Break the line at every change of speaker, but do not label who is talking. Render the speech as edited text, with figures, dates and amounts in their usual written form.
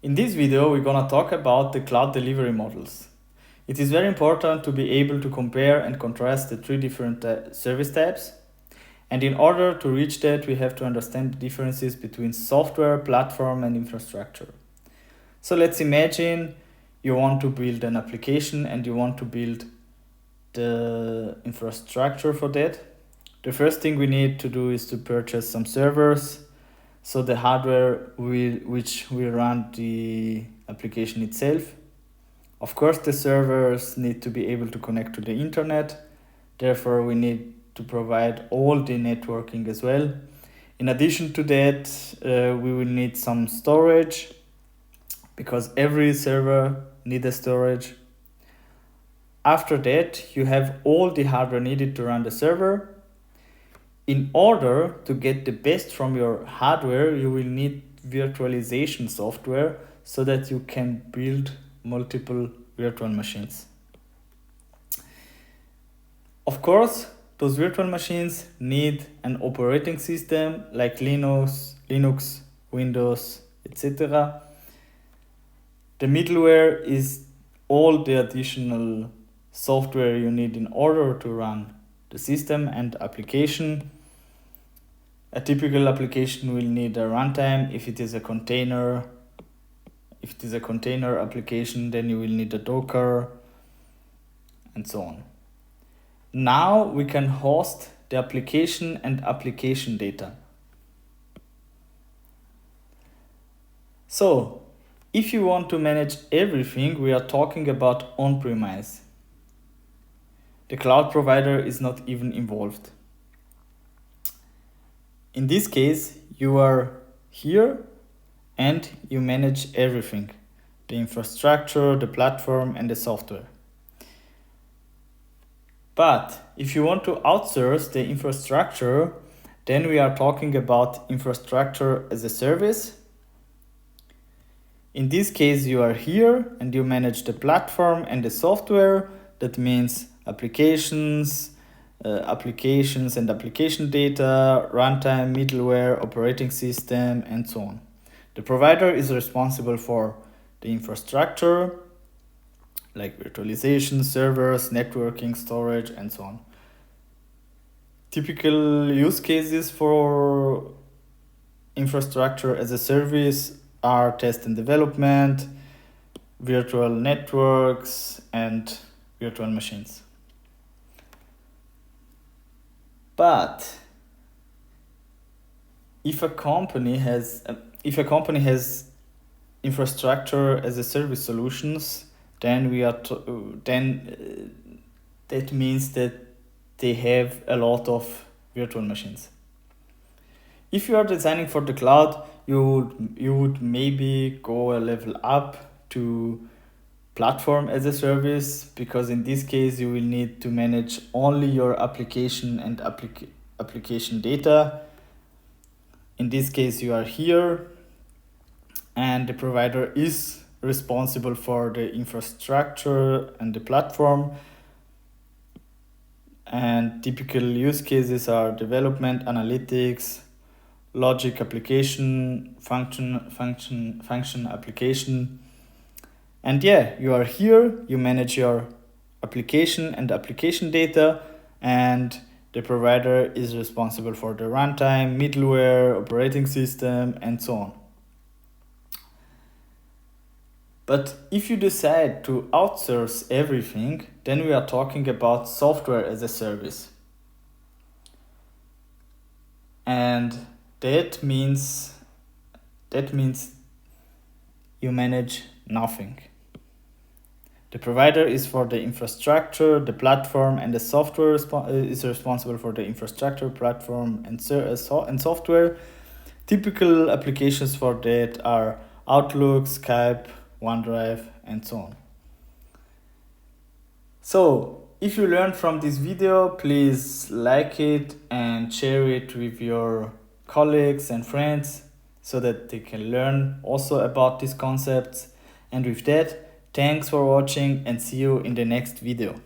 In this video, we're gonna talk about the cloud delivery models. It is very important to be able to compare and contrast the three different service types. And in order to reach that, we have to understand the differences between software, platform, and infrastructure. So let's imagine you want to build an application and you want to build the infrastructure for that. The first thing we need to do is to purchase some servers. So the hardware which will run the application itself. Of course, the servers need to be able to connect to the internet. Therefore, we need to provide all the networking as well. In addition to that, we will need some storage because every server needs a storage. After that, you have all the hardware needed to run the server. In order to get the best from your hardware, you will need virtualization software so that you can build multiple virtual machines. Of course, those virtual machines need an operating system like Linux, Windows, etc. The middleware is all the additional software you need in order to run the system and application. A typical application will need a runtime. If it is a container application, then you will need a Docker and so on. Now we can host the application and application data. So if you want to manage everything, we are talking about on-premise. The cloud provider is not even involved. In this case, you are here and you manage everything, the infrastructure, the platform, and the software. But if you want to outsource the infrastructure, then we are talking about infrastructure as a service. In this case, you are here and you manage the platform and the software. That means applications and application data, runtime, middleware, operating system, and so on. The provider is responsible for the infrastructure, like virtualization, servers, networking, storage, and so on. Typical use cases for infrastructure as a service are test and development, virtual networks, and virtual machines. But if a company has infrastructure as a service solutions, then that means that they have a lot of virtual machines. If you are designing for the cloud, you would maybe go a level up to platform as a service, because in this case you will need to manage only your application and application data. In this case, you are here and the provider is responsible for the infrastructure and the platform. And typical use cases are development, analytics, logic application, function application. And yeah, you are here, you manage your application and application data, and the provider is responsible for the runtime, middleware, operating system, and so on. But if you decide to outsource everything, then we are talking about software as a service. And that means you manage nothing. The provider is for the infrastructure, the platform, and the software is responsible for the infrastructure, platform, and software. Typical applications for that are Outlook, Skype, OneDrive, and so on. So, if you learned from this video, please like it and share it with your colleagues and friends so that they can learn also about these concepts. And with that, thanks for watching and see you in the next video.